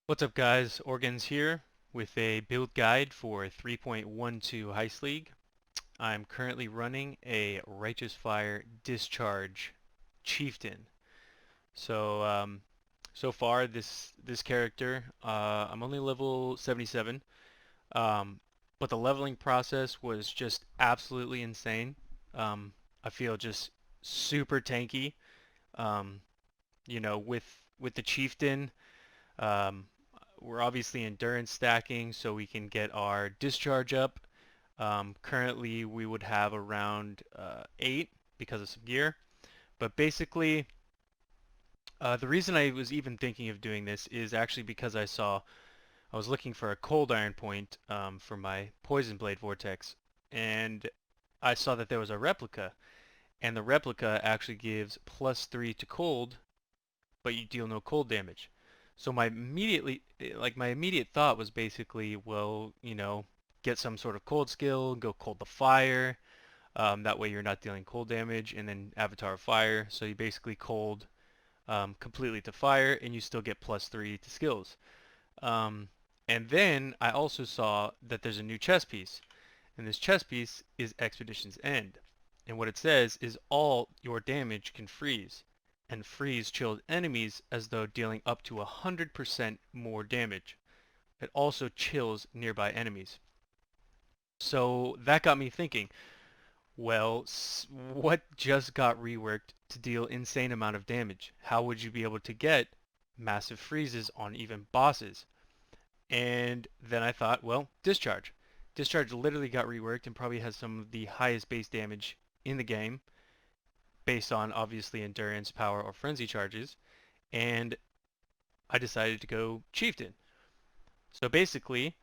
What's up guys, Organs here with a build guide for 3.12 Heist League. I'm currently running a Righteous Fire Discharge Chieftain. So far this character, I'm only level 77, um, but the leveling process was just absolutely insane. I feel just super tanky. Um, with the Chieftain. Um, we're obviously endurance stacking so we can get our discharge up. Currently, we would have around 8 because of some gear. But basically, the reason I was even thinking of doing this is actually because I was looking for a cold iron point for my poison blade vortex, and I saw that there was a replica, and the replica actually gives +3 to cold, but you deal no cold damage. So my immediate thought was basically, well, get some sort of cold skill, go cold the fire. That way you're not dealing cold damage, and then Avatar of Fire. So you basically cold completely to fire, and you still get +3 to skills. Um, and then I also saw that there's a new chess piece, and this chess piece is Expedition's End. And what it says is all your damage can freeze, and freeze chilled enemies as though dealing up to 100% more damage. It also chills nearby enemies. So that got me thinking, well, what just got reworked to deal insane amount of damage? How would you be able to get massive freezes on even bosses? And then I thought, well, Discharge. Discharge literally got reworked and probably has some of the highest base damage in the game based on obviously endurance, power, or frenzy charges. And I decided to go Chieftain. So basically,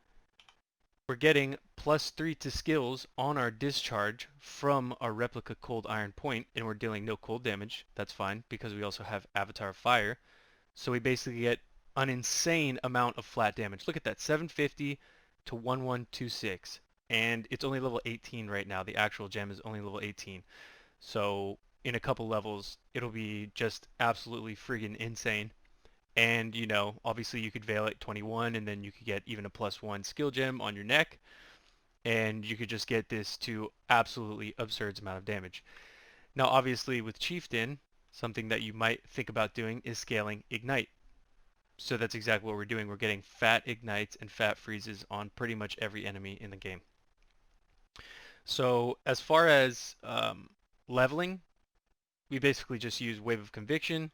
we're getting +3 to skills on our discharge from our replica cold iron point, and we're dealing no cold damage. That's fine because we also have Avatar of Fire. So we basically get an insane amount of flat damage. Look at that, 750 to 1126. And it's only level 18 right now. The actual gem is only level 18. So in a couple levels, it'll be just absolutely friggin' insane. And, obviously you could Veil at 21, and then you could get even a +1 skill gem on your neck. And you could just get this to absolutely absurd amount of damage. Now, obviously with Chieftain, something that you might think about doing is scaling Ignite. So that's exactly what we're doing. We're getting fat ignites and fat freezes on pretty much every enemy in the game. So as far as leveling, we basically just use Wave of Conviction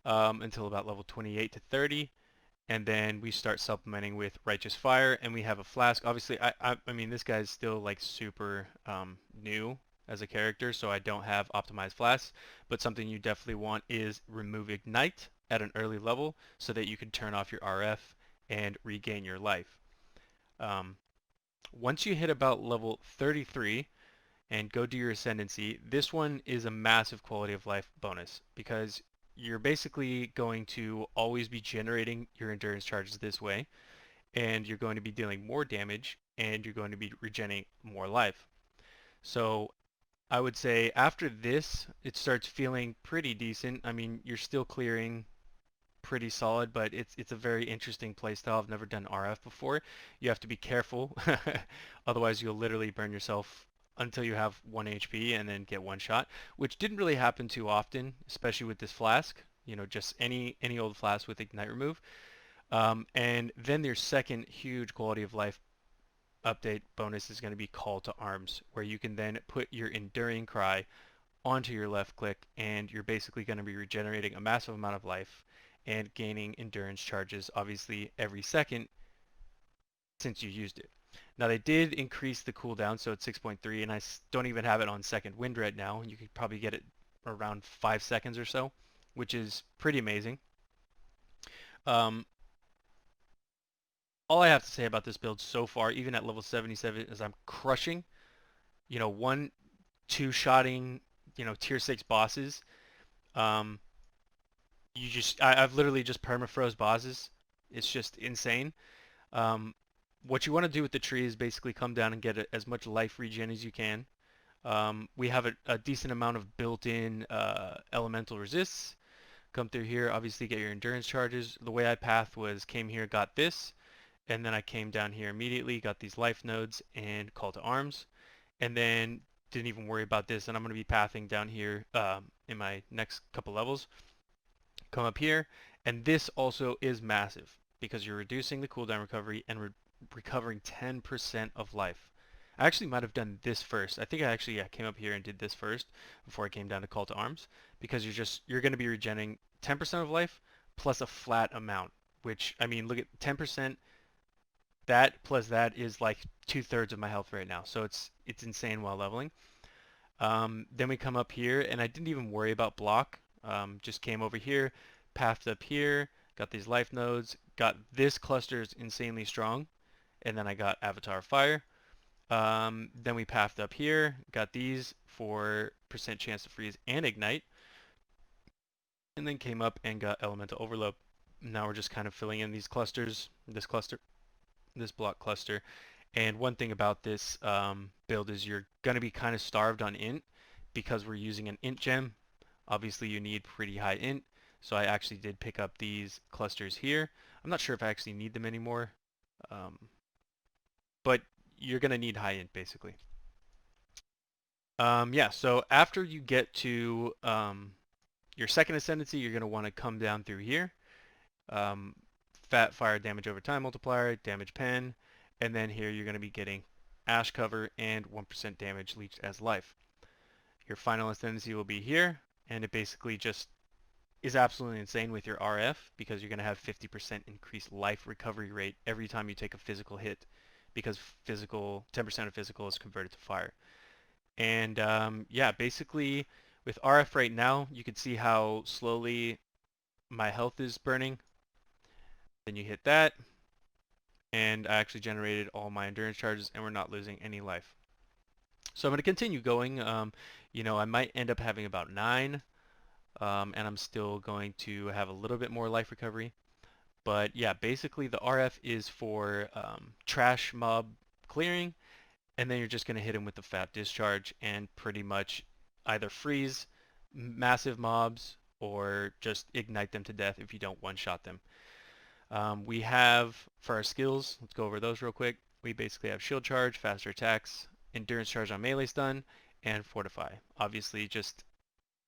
until about level 28 to 30, and then we start supplementing with Righteous Fire, and we have a flask. Obviously, I mean, this guy's still like super new as a character, so I don't have optimized flasks, but something you definitely want is remove Ignite at an early level so that you can turn off your RF and regain your life. Um, Once you hit about level 33 and go do your Ascendancy, this one is a massive quality of life bonus because you're basically going to always be generating your endurance charges this way, and you're going to be dealing more damage, and you're going to be regenerating more life. So I would say after this, it starts feeling pretty decent. I mean, you're still clearing pretty solid, but it's a very interesting playstyle. I've never done RF before. You have to be careful, otherwise you'll literally burn yourself until you have 1 HP and then get one shot, which didn't really happen too often, especially with this flask. Just any old flask with ignite remove. And then their second huge quality of life update bonus is going to be Call to Arms, where you can then put your Enduring Cry onto your left click, and you're basically going to be regenerating a massive amount of life and gaining endurance charges obviously every second since you used it. Now they did increase the cooldown, so it's 6.3, and I don't even have it on second wind right now. You could probably get it around 5 seconds or so, which is pretty amazing. Um, all I have to say about this build so far, even at level 77, is I'm crushing, one, two-shotting, tier 6 bosses. Um, I've literally just permafroze bosses. It's just insane. Um, what you want to do with the tree is basically come down and get as much life regen as you can. We have a decent amount of built-in elemental resists come through here, obviously get your endurance charges. The way I pathed was came here, got this, and then I came down here immediately, got these life nodes and call to arms, and then didn't even worry about this. And I'm going to be pathing down here in my next couple levels. Come up here, and this also is massive because you're reducing the cooldown recovery and recovering 10% of life. I actually might have done this first. I think I actually came up here and did this first before I came down to call to arms, because you're going to be regenerating 10% of life plus a flat amount, which, I mean, look at 10%. That plus that is like 2/3 of my health right now, so it's insane while leveling. Then we come up here, and I didn't even worry about block. Just came over here, pathed up here, got these life nodes, got this cluster is insanely strong, and then I got Avatar Fire. Then we pathed up here, got these for percent chance to freeze and ignite, and then came up and got Elemental Overload. Now we're just kind of filling in these clusters, this cluster, this block cluster. And one thing about this build is you're going to be kind of starved on int because we're using an int gem. Obviously you need pretty high int, so I actually did pick up these clusters here. I'm not sure if I actually need them anymore, but you're going to need high int basically. Yeah, so after you get to your second ascendancy, you're going to want to come down through here. Fat fire damage over time multiplier, damage pen, and then here you're going to be getting ash cover and 1% damage leached as life. Your final ascendancy will be here, and it basically just is absolutely insane with your RF because you're going to have 50% increased life recovery rate every time you take a physical hit, because 10% of physical is converted to fire. And yeah, basically with RF right now, you can see how slowly my health is burning. Then you hit that, and I actually generated all my endurance charges, and we're not losing any life. So I'm going to continue going. You know, I might end up having about 9, and I'm still going to have a little bit more life recovery. But yeah, basically the RF is for trash mob clearing, and then you're just going to hit them with the fat discharge and pretty much either freeze massive mobs or just ignite them to death if you don't one-shot them. We have, for our skills, let's go over those real quick. We basically have shield charge, faster attacks, endurance charge on melee stun, and fortify. Obviously, just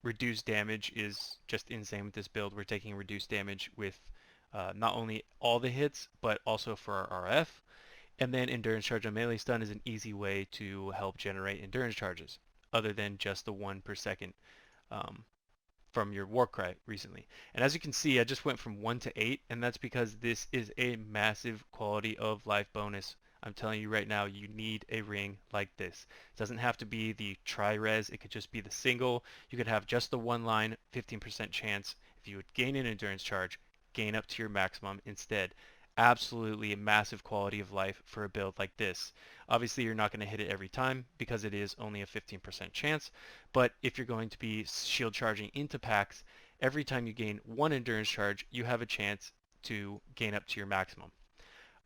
reduced damage is just insane with this build. We're taking reduced damage with not only all the hits, but also for our RF. And then endurance charge on melee stun is an easy way to help generate endurance charges, other than just the 1 per second from your Warcry recently. And as you can see, I just went from 1 to 8, and that's because this is a massive quality of life bonus. I'm telling you right now, you need a ring like this. It doesn't have to be the tri-res, it could just be the single. You could have just the one line, 15% chance. If you would gain an endurance charge, gain up to your maximum instead. Absolutely a massive quality of life for a build like this. Obviously, you're not going to hit it every time because it is only a 15% chance, but if you're going to be shield charging into packs, every time you gain 1 endurance charge, you have a chance to gain up to your maximum.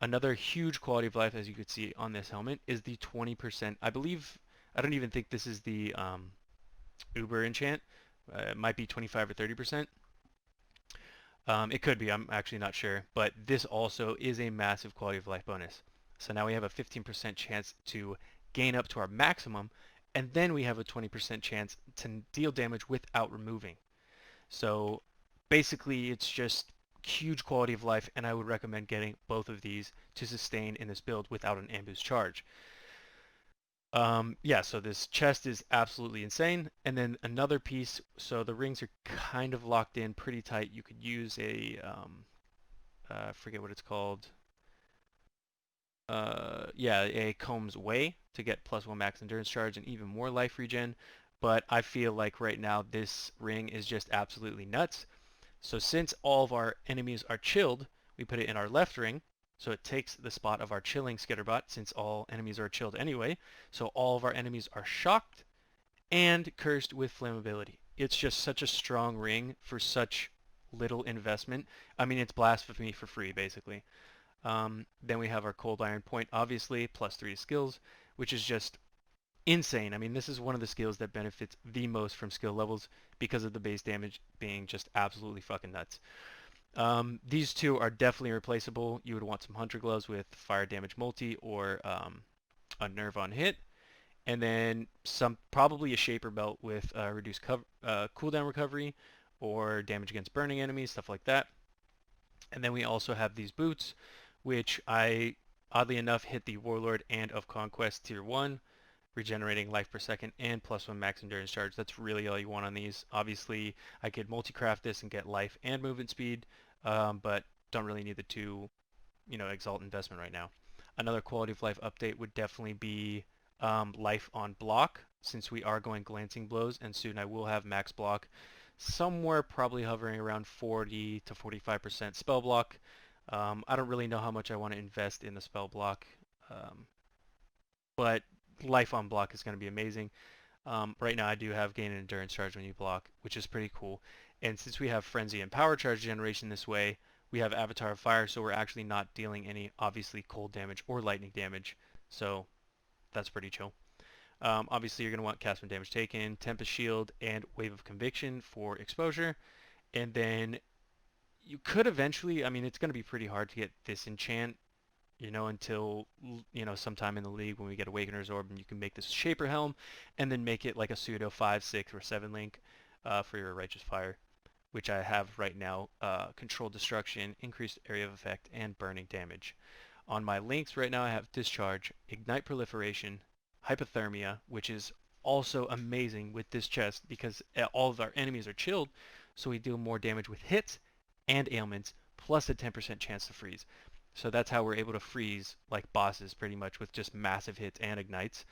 Another huge quality of life, as you could see on this helmet, is the 20%. I believe, I don't even think this is the Uber enchant. It might be 25 or 30%. It could be, I'm actually not sure, but this also is a massive quality of life bonus. So now we have a 15% chance to gain up to our maximum, and then we have a 20% chance to deal damage without removing. So basically it's just huge quality of life, and I would recommend getting both of these to sustain in this build without an ambush charge. Yeah, so this chest is absolutely insane. And then another piece, so the rings are kind of locked in pretty tight. You could use a, I forget what it's called. Yeah, a Combs Way to get +1 max endurance charge and even more life regen. But I feel like right now this ring is just absolutely nuts. So since all of our enemies are chilled, we put it in our left ring. So it takes the spot of our chilling skitterbot since all enemies are chilled anyway. So all of our enemies are shocked and cursed with flammability. It's just such a strong ring for such little investment. I mean, it's blasphemy for free, basically. Then we have our cold iron point, obviously, +3 skills, which is just insane. I mean, this is one of the skills that benefits the most from skill levels because of the base damage being just absolutely fucking nuts. These two are definitely replaceable. You would want some Hunter Gloves with fire damage multi or a nerve on hit, and then some probably a Shaper Belt with reduced cooldown recovery or damage against burning enemies, stuff like that. And then we also have these boots, which I oddly enough hit the Warlord and of Conquest tier 1, regenerating life per second and +1 max endurance charge. That's really all you want on these. Obviously, I could multi-craft this and get life and movement speed, but don't really need the two, exalt investment right now. Another quality of life update would definitely be life on block, since we are going glancing blows, and soon I will have max block somewhere probably hovering around 40 to 45% spell block. I don't really know how much I want to invest in the spell block, um, but life on block is going to be amazing. Right now I do have gain and endurance charge when you block, which is pretty cool. And since we have frenzy and power charge generation this way, we have avatar of fire, so we're actually not dealing any obviously cold damage or lightning damage. So that's pretty chill. Obviously you're going to want cast when damage taken, Tempest Shield, and Wave of Conviction for exposure. And then you could eventually, I mean, it's going to be pretty hard to get this enchant, until, sometime in the league when we get Awakener's Orb and you can make this Shaper Helm and then make it like a pseudo 5, 6, or 7 link for your Righteous Fire, which I have right now, Controlled Destruction, Increased Area of Effect, and Burning Damage. On my links right now I have Discharge, Ignite Proliferation, Hypothermia, which is also amazing with this chest because all of our enemies are chilled, so we deal more damage with hits and ailments, plus a 10% chance to freeze. So that's how we're able to freeze like bosses pretty much with just massive hits and ignites.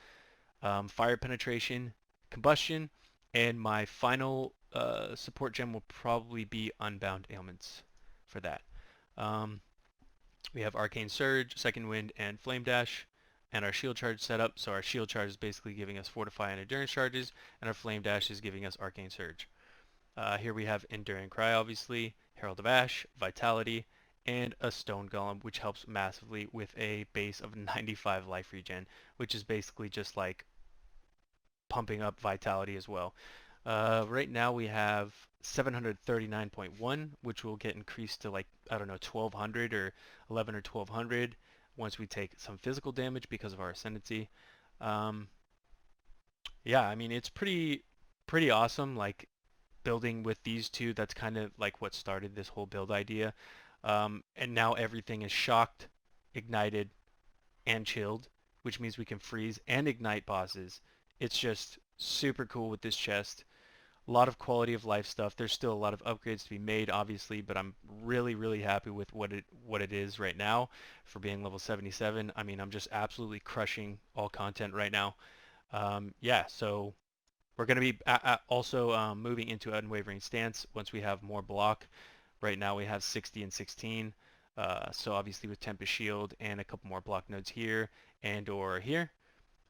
Fire penetration, combustion, and my final support gem will probably be unbound ailments for that. Um, we have Arcane Surge, Second Wind, and Flame Dash, and our shield charge set up. So our shield charge is basically giving us Fortify and Endurance charges, and our Flame Dash is giving us Arcane Surge. Here we have Enduring Cry, obviously, Herald of Ash, Vitality, and a Stone Golem, which helps massively with a base of 95 life regen, which is basically just like pumping up Vitality as well. Right now we have 739.1, which will get increased to like, I don't know, 1200 or 11 or 1200 once we take some physical damage because of our Ascendancy. Um, yeah, I mean, it's pretty awesome. Like, building with these two, that's kind of like what started this whole build idea. And now everything is shocked, ignited, and chilled, which means we can freeze and ignite bosses. It's just super cool with this chest. A lot of quality of life stuff. There's still a lot of upgrades to be made, obviously, but I'm really, really happy with what it is right now for being level 77. I mean, I'm just absolutely crushing all content right now. Yeah, so we're going to be also moving into Unwavering Stance once we have more block. Right now we have 60 and 16. So obviously with Tempest Shield and a couple more block nodes here and or here,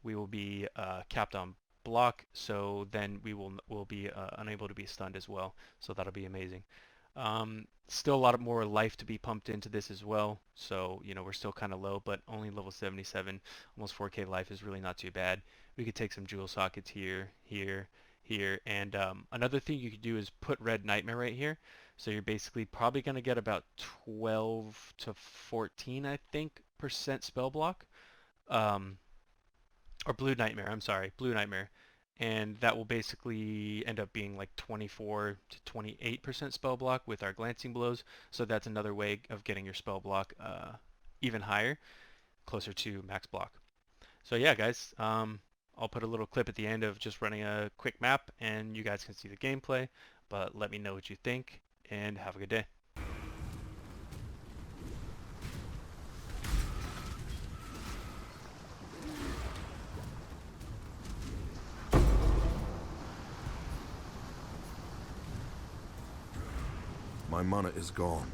we will be capped on block. So then we will be unable to be stunned as well. So that'll be amazing. Still a lot of more life to be pumped into this as well. So, we're still kind of low, but only level 77, almost 4k life is really not too bad. We could take some jewel sockets here, here, here. And another thing you could do is put Red Nightmare right here. So you're basically probably going to get about 12 to 14, I think, percent spell block. Um, or Blue Nightmare, I'm sorry, Blue Nightmare. And that will basically end up being like 24 to 28% spell block with our glancing blows. So that's another way of getting your spell block even higher, closer to max block. So yeah, guys, I'll put a little clip at the end of just running a quick map and you guys can see the gameplay. But let me know what you think and have a good day. My mana is gone.